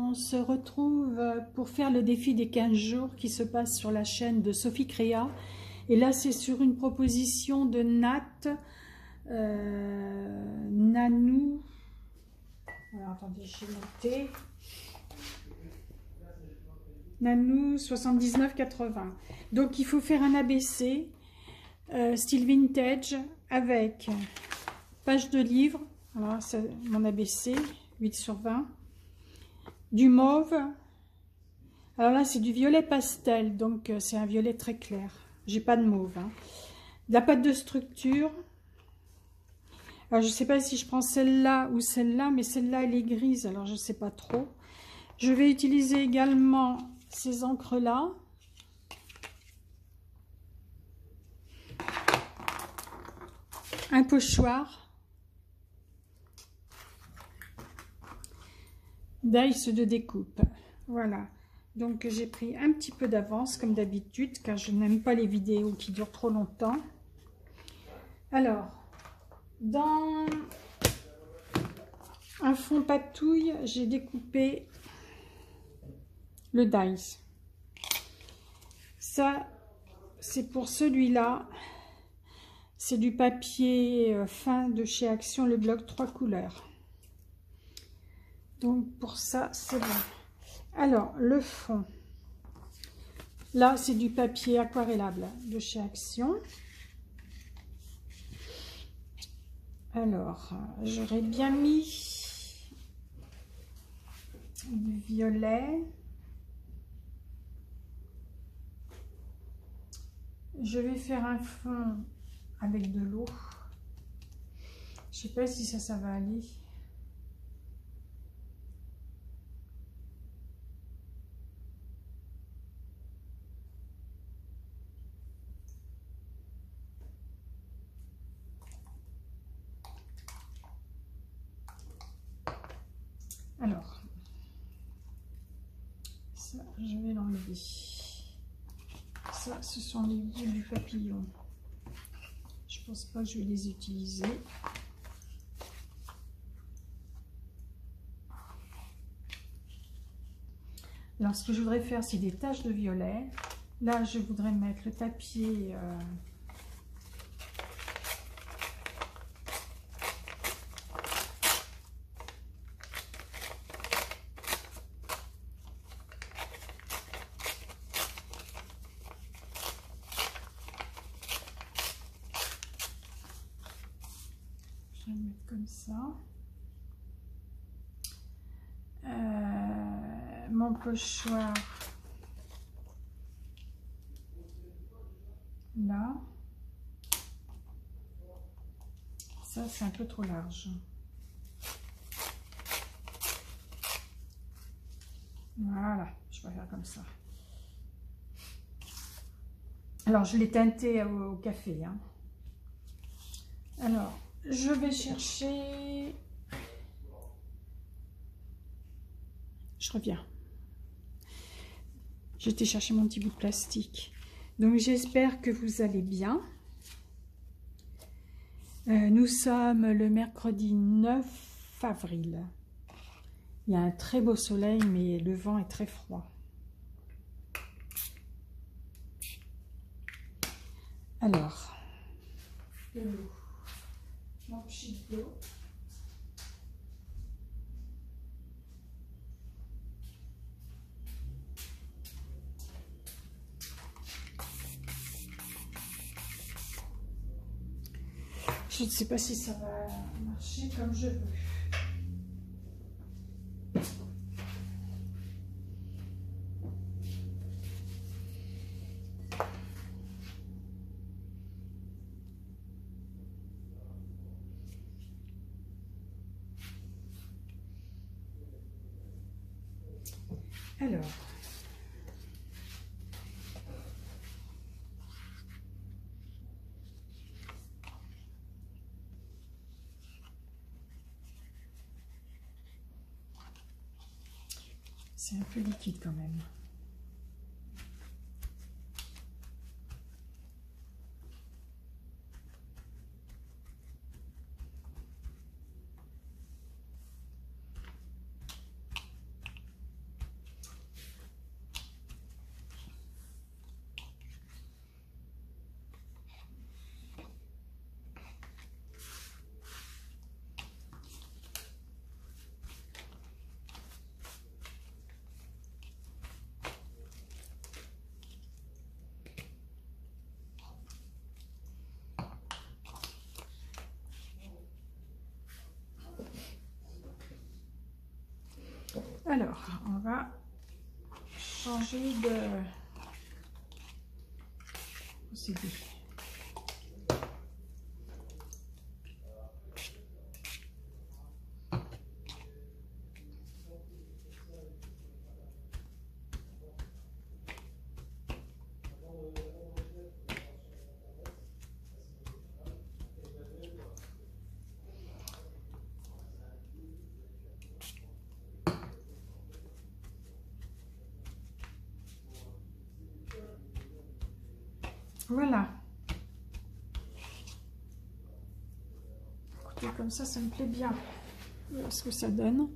on se retrouve pour faire le défi des 15 jours qui se passe sur la chaîne de Sophie Créa. Et là, c'est sur une proposition de Nat Nanou. Alors, attendez, j'ai noté. Nanou 79,80. Donc, il faut faire un ABC style vintage avec page de livre. Voilà, c'est mon ABC, 8 sur 20. Du mauve. Alors là, c'est du violet pastel, donc c'est un violet très clair. J'ai pas de mauve. Hein. De la pâte de structure. Alors, je ne sais pas si je prends celle-là ou celle-là, mais celle-là, elle est grise, alors je ne sais pas trop. Je vais utiliser également ces encres-là. Un pochoir. Dice de découpe. Voilà. Donc, j'ai pris un petit peu d'avance, comme d'habitude, car je n'aime pas les vidéos qui durent trop longtemps. Alors, dans un fond patouille, j'ai découpé le dice. Ça, c'est pour celui-là. C'est du papier fin de chez Action, le bloc 3 couleurs. Donc, pour ça, c'est bon. Alors, le fond. Là, c'est du papier aquarellable de chez Action. Alors, j'aurais bien mis du violet. Je vais faire un fond avec de l'eau. Je sais pas si ça va aller. Alors, ça, je vais l'enlever. Ça, ce sont les boules du papillon. Je pense pas que je vais les utiliser. Alors, ce que je voudrais faire, c'est des taches de violet. Là, je voudrais mettre le papier... je vais le mettre comme ça. Mon pochoir là. Ça, c'est un peu trop large. Voilà, je vais faire comme ça. Alors, je l'ai teinté au café. Hein. Alors, je vais chercher... Je reviens. J'étais chercher mon petit bout de plastique. Donc, j'espère que vous allez bien. Nous sommes le mercredi 9 avril. Il y a un très beau soleil, mais le vent est très froid. Alors, de l'eau. Mon petit d'eau. Je ne sais pas si ça va marcher comme je veux. Alors, c'est un peu liquide quand même. Alors, on va changer de procédé. Voilà. Écoutez, comme ça me plaît bien. Voilà ce que ça donne.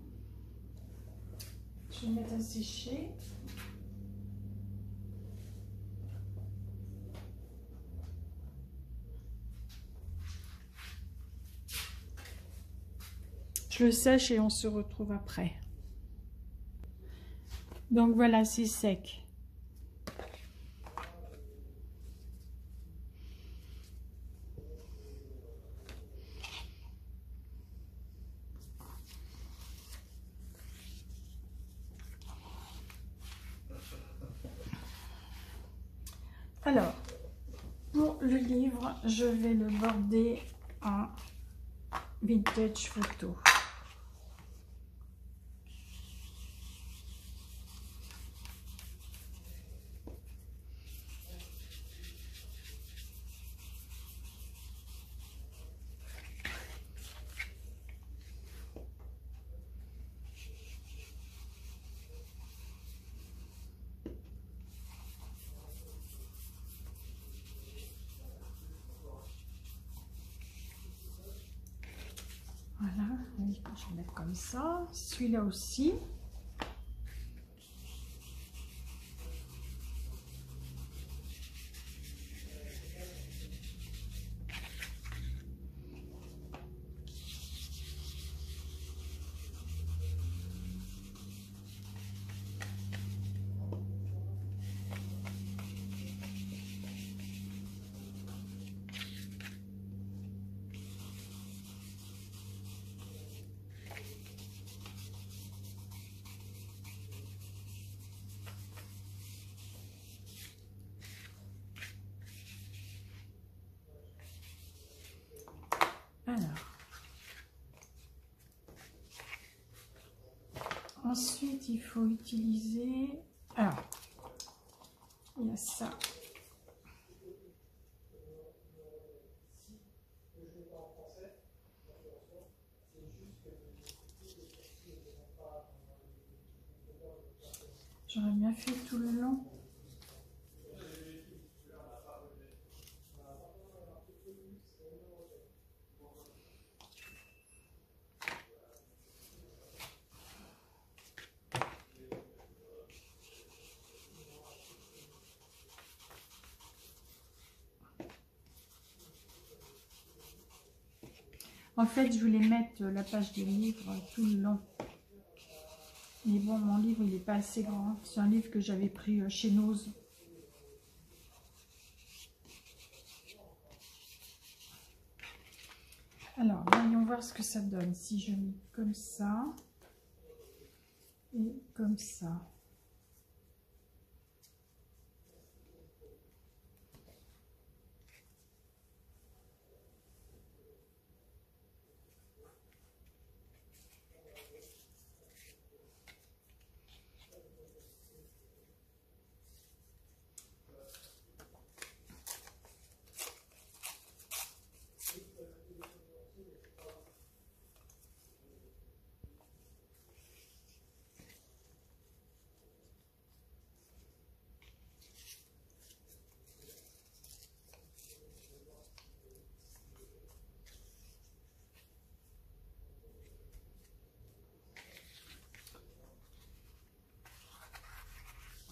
Je vais mettre à sécher. Je le sèche et on se retrouve après. Donc voilà, c'est sec. Alors, pour le livre, je vais le border en vintage photo. Voilà, je vais mettre comme ça. Celui-là aussi. Alors, ensuite il faut utiliser, alors, il y a ça. J'aurais bien fait tout le long. En fait, je voulais mettre la page du livre tout le long. Mais bon, mon livre, il n'est pas assez grand. C'est un livre que j'avais pris chez Nose. Alors, voyons voir ce que ça donne. Si je mets comme ça et comme ça.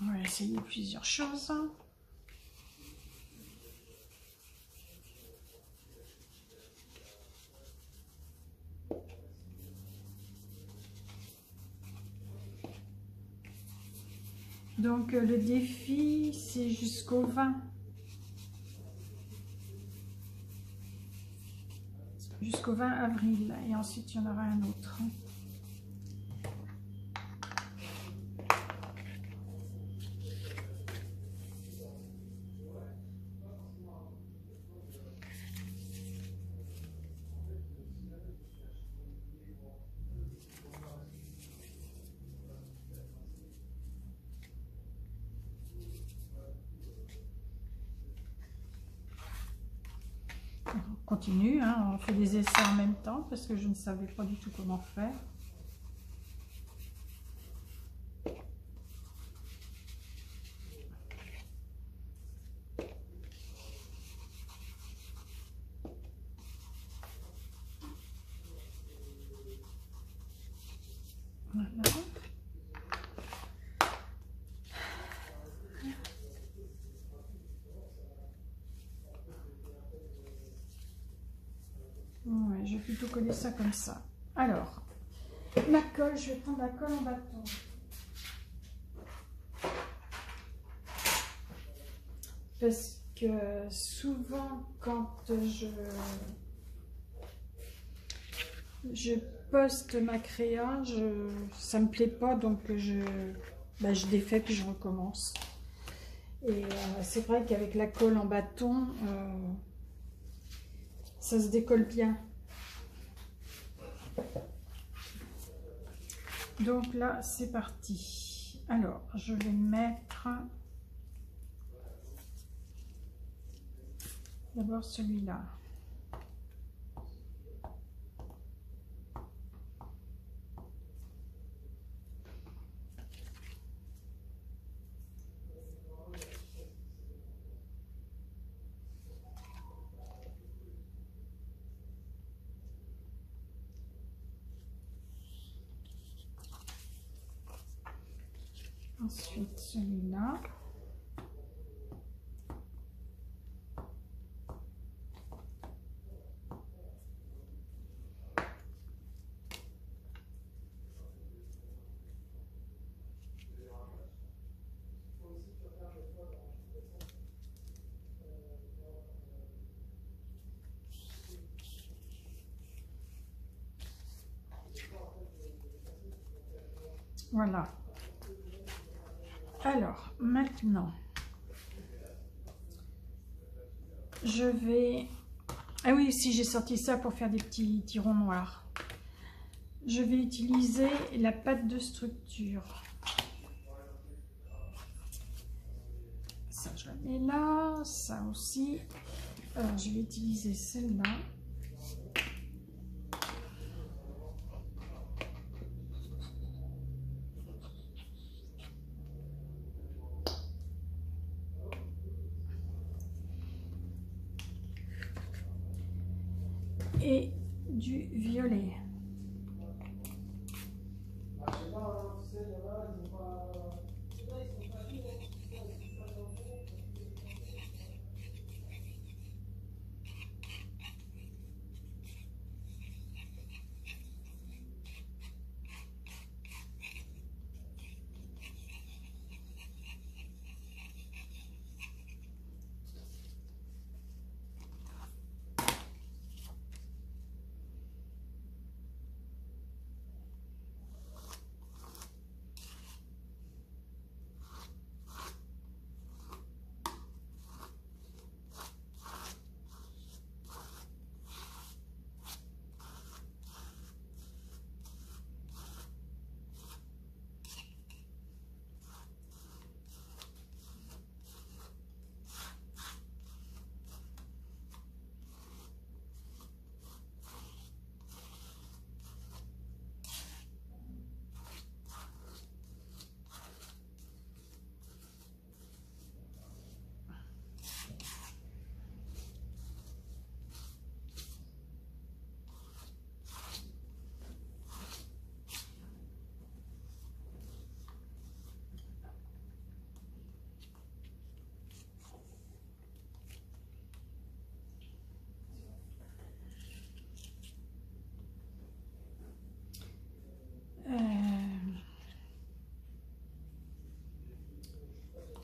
On va essayer plusieurs choses. Donc le défi, c'est jusqu'au 20. Jusqu'au 20 avril. Et ensuite, il y en aura un autre. continue, hein, on fait des essais en même temps parce que je ne savais pas du tout comment faire. Voilà. Ouais, je vais plutôt coller ça comme ça. Alors, ma colle, je vais prendre la colle en bâton. Parce que souvent, quand je poste ma créa, ça me plaît pas, donc je défais puis je recommence. Et c'est vrai qu'avec la colle en bâton, ça se décolle bien. Donc là, c'est parti. Alors, je vais mettre d'abord celui-là. Ensuite, celui-là. Voilà. Alors, maintenant, je vais... Ah oui, si j'ai sorti ça pour faire des petits tirons noirs. Je vais utiliser la pâte de structure. Ça, je la mets là. Ça aussi. Alors, je vais utiliser celle-là. Et du violet.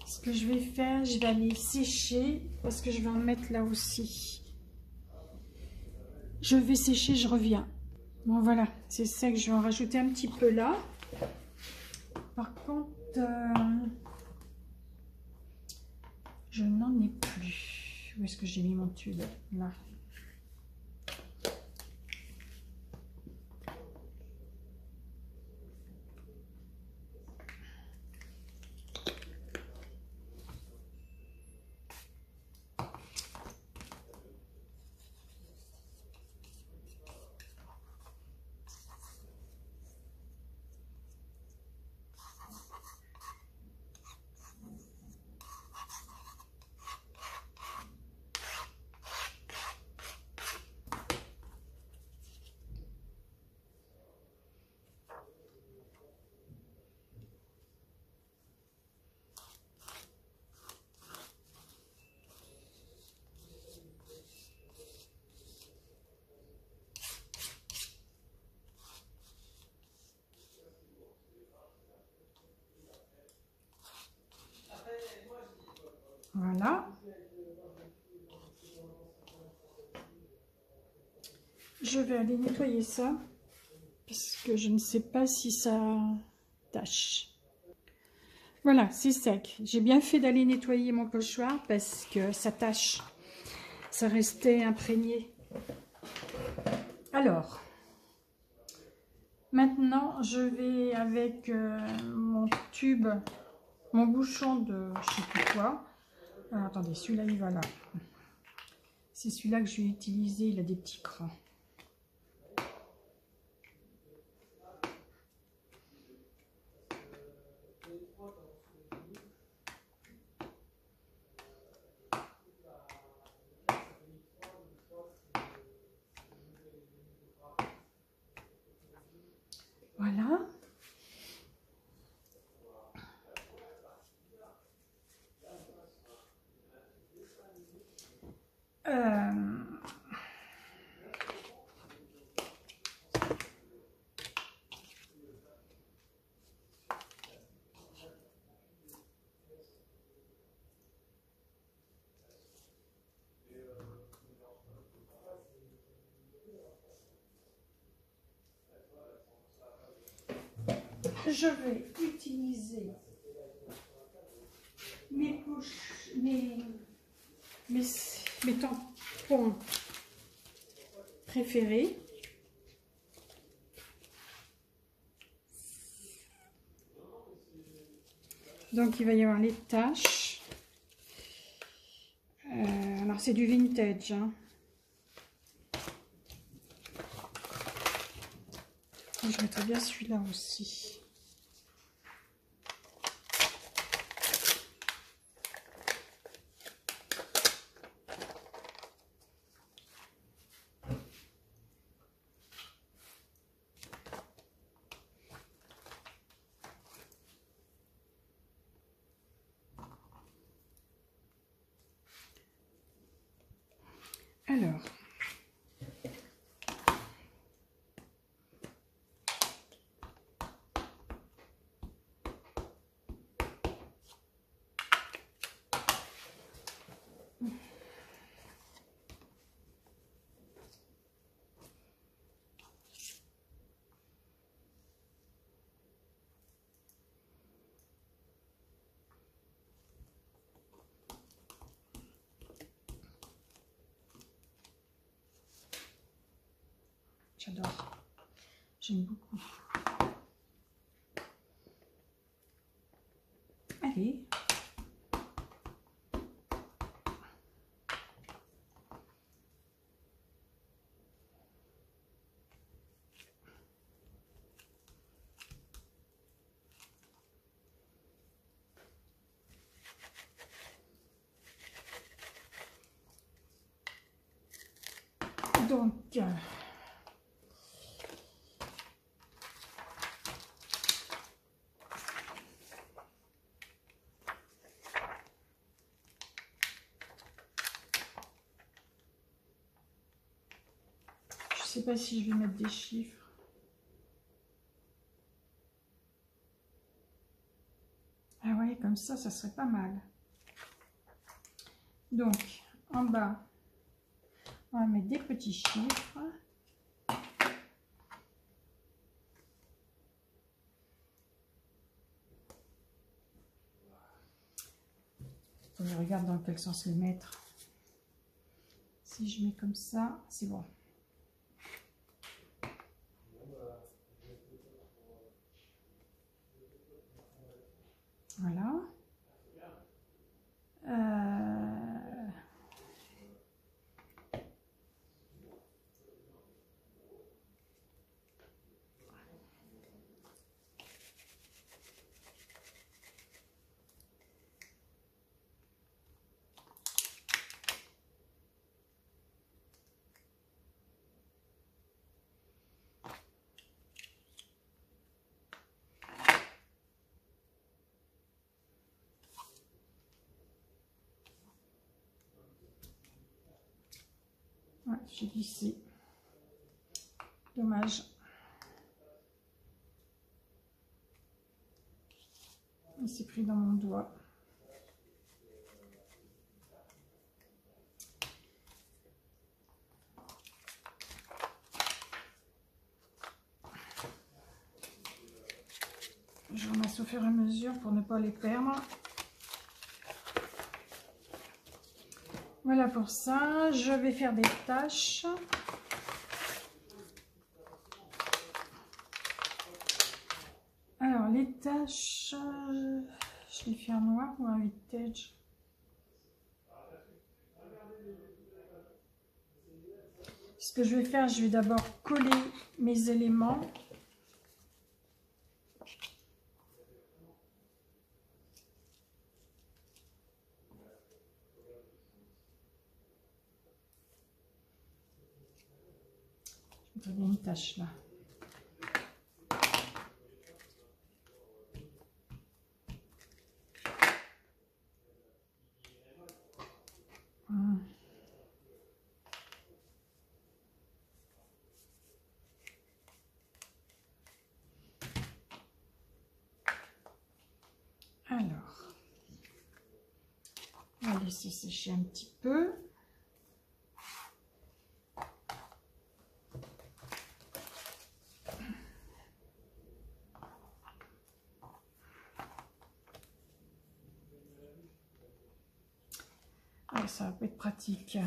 Ce que je vais faire, je vais aller sécher parce que je vais en mettre là aussi. Je vais sécher, je reviens. Bon voilà, c'est ça que je vais en rajouter un petit peu là. Par contre, je n'en ai plus. Où est-ce que j'ai mis mon tube? Là. Voilà. Je vais aller nettoyer ça, parce que je ne sais pas si ça tâche. Voilà, c'est sec. J'ai bien fait d'aller nettoyer mon pochoir parce que ça tâche. Ça restait imprégné. Alors, maintenant, je vais avec mon tube, mon bouchon de je sais plus quoi. Alors, attendez, celui-là, il va là. C'est celui-là que je vais utiliser, il a des petits crans. Voilà. Je vais utiliser mes poches, mes tampons préférés. Donc il va y avoir les taches. Alors c'est du vintage. Hein. Je mettrai bien celui-là aussi. Alors, j'adore. J'aime beaucoup. Allez. Donc, je sais pas si je vais mettre des chiffres. Ah ouais, comme ça serait pas mal. Donc, en bas, on va mettre des petits chiffres. Je regarde dans quel sens les mettre. Si je mets comme ça, c'est bon. Voilà. Ouais, j'ai glissé. Dommage. Il s'est pris dans mon doigt. mesure pour ne pas les perdre. Voilà pour ça. Je vais faire des taches. Alors, les taches, je les fais en noir ou en vintage. Ce que je vais faire, je vais d'abord coller mes éléments. Je vais une tache là. Alors, on va laisser sécher un petit peu. Ah, ça va être pratique.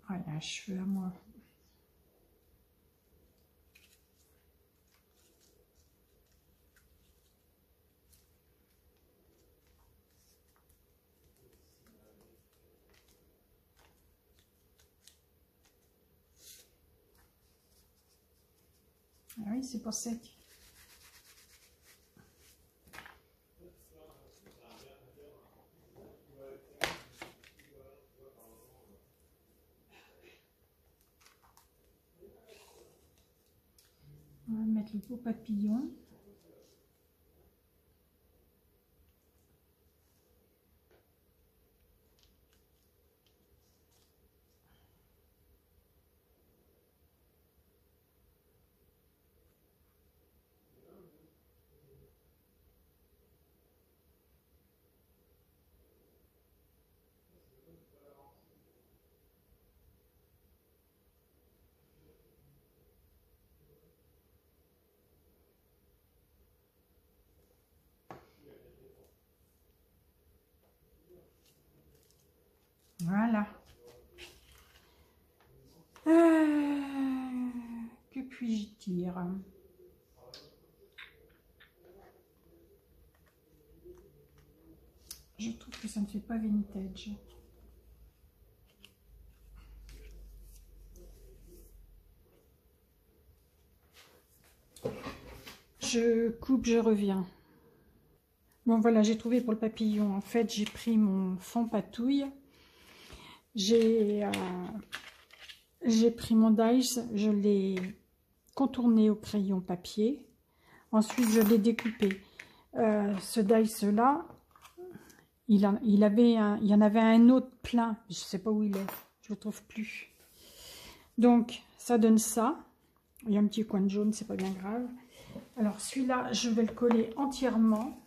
Ouais, un cheveu à moi. Ah oui, c'est pour sec. On va mettre le beau papillon. Voilà. Que puis-je dire? Je trouve que ça ne fait pas vintage. Je coupe, je reviens. Bon voilà, j'ai trouvé pour le papillon. En fait, j'ai pris mon fond patouille. J'ai pris mon dice, je l'ai contourné au crayon papier. Ensuite, je l'ai découpé. Ce dice-là, il y en avait un autre plein. Je ne sais pas où il est. Je ne le trouve plus. Donc, ça donne ça. Il y a un petit coin de jaune, c'est pas bien grave. Alors, celui-là, je vais le coller entièrement.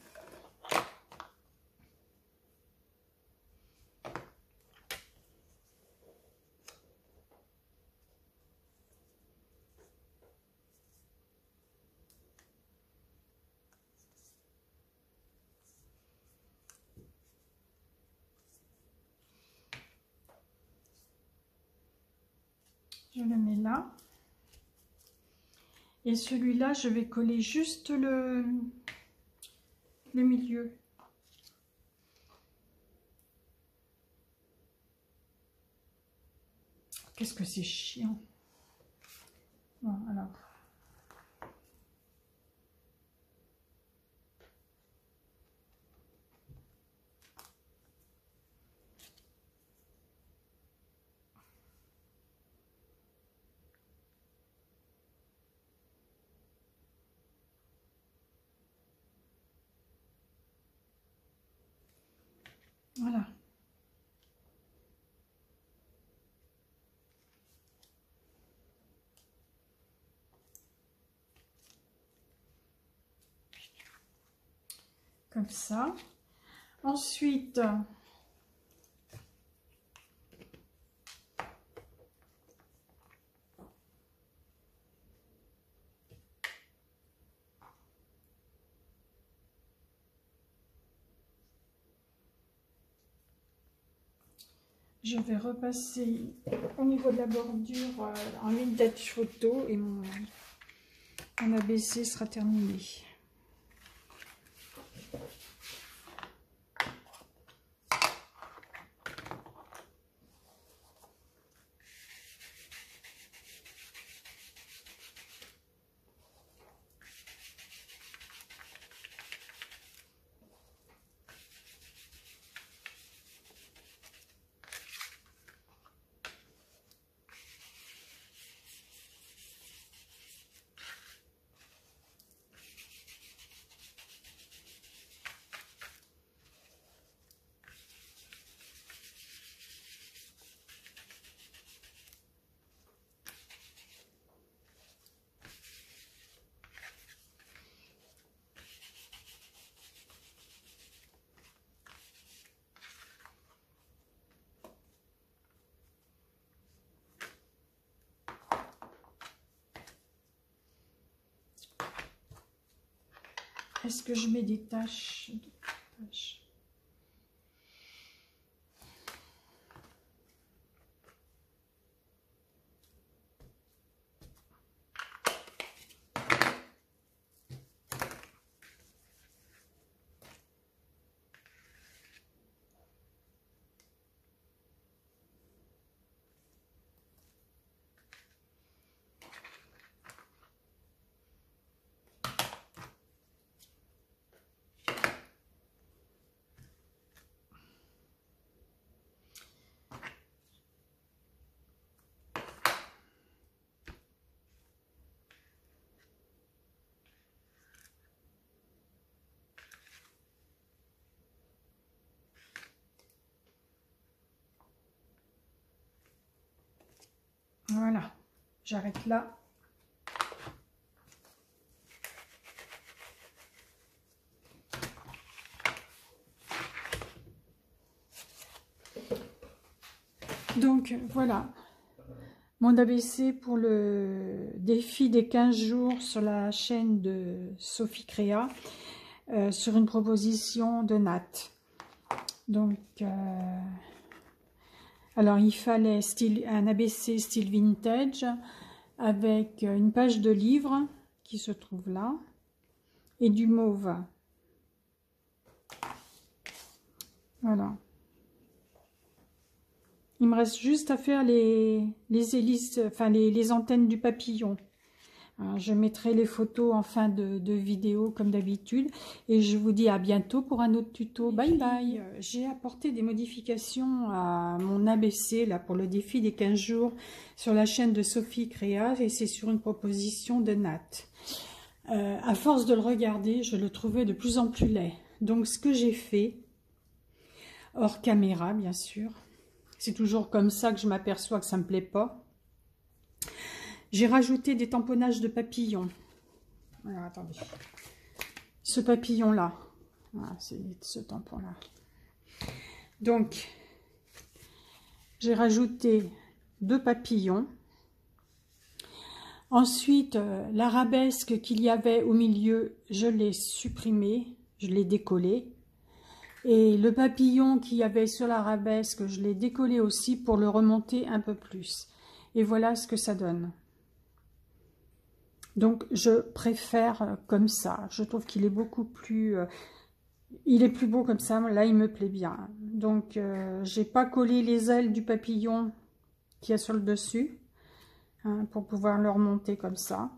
Je le mets là. Et celui-là, je vais coller juste le milieu. Qu'est-ce que c'est chiant. Bon, alors. Voilà. Comme ça. Ensuite, je vais repasser au niveau de la bordure en vintage photo et mon ABC sera terminé. Est-ce que je mets des taches? Voilà, j'arrête là. Donc voilà, mon ABC pour le défi des 15 jours sur la chaîne de Sophie Créa, sur une proposition de Nat. Donc, alors il fallait un ABC style vintage avec une page de livre qui se trouve là et du mauve. Voilà. Il me reste juste à faire les hélices, enfin les antennes du papillon. Alors, je mettrai les photos en fin de vidéo comme d'habitude. Et je vous dis à bientôt pour un autre tuto. Bye bye. J'ai apporté des modifications à mon ABC là, pour le défi des 15 jours sur la chaîne de Sophie Créa. Et c'est sur une proposition de Nat. À force de le regarder, je le trouvais de plus en plus laid. Donc ce que j'ai fait, hors caméra bien sûr, c'est toujours comme ça que je m'aperçois que ça ne me plaît pas. J'ai rajouté des tamponnages de papillons. Alors, attendez. Ce papillon-là. Voilà, c'est ce tampon-là. Donc, j'ai rajouté 2 papillons. Ensuite, l'arabesque qu'il y avait au milieu, je l'ai supprimé. Je l'ai décollé. Et le papillon qu'il y avait sur l'arabesque, je l'ai décollé aussi pour le remonter un peu plus. Et voilà ce que ça donne. Donc, je préfère comme ça. Je trouve qu'il est beaucoup plus... il est plus beau comme ça. Là, il me plaît bien. Donc, j'ai pas collé les ailes du papillon qu'il y a sur le dessus. Hein, pour pouvoir le remonter comme ça.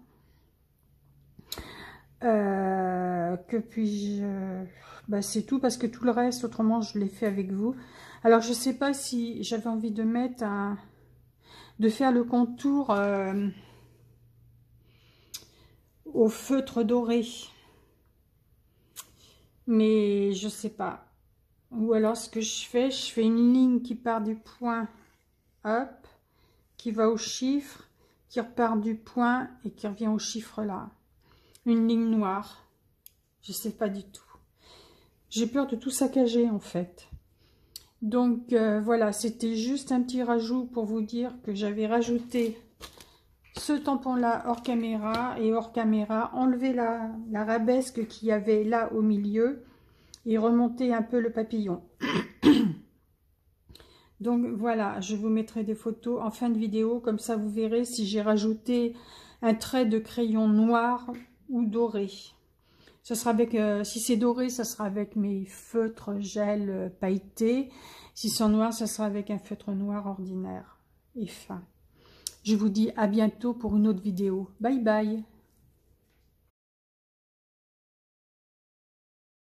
Que puis-je... Bah, c'est tout parce que tout le reste, autrement, je l'ai fait avec vous. Alors, je sais pas si j'avais envie de mettre un... de faire le contour au feutre doré. Mais je sais pas. Ou alors, ce que je fais une ligne qui part du point, hop, qui va au chiffre, qui repart du point et qui revient au chiffre là. Une ligne noire. Je sais pas du tout. J'ai peur de tout saccager en fait. Donc voilà, c'était juste un petit rajout pour vous dire que j'avais rajouté ce tampon là hors caméra et hors caméra, enlever la rabesque qu'il y avait là au milieu et remonter un peu le papillon. Donc voilà, je vous mettrai des photos en fin de vidéo, comme ça vous verrez si j'ai rajouté un trait de crayon noir ou doré. Ce sera avec, si c'est doré, ça sera avec mes feutres gel pailletés. Si c'est noir, ça sera avec un feutre noir ordinaire et fin. Je vous dis à bientôt pour une autre vidéo. Bye bye.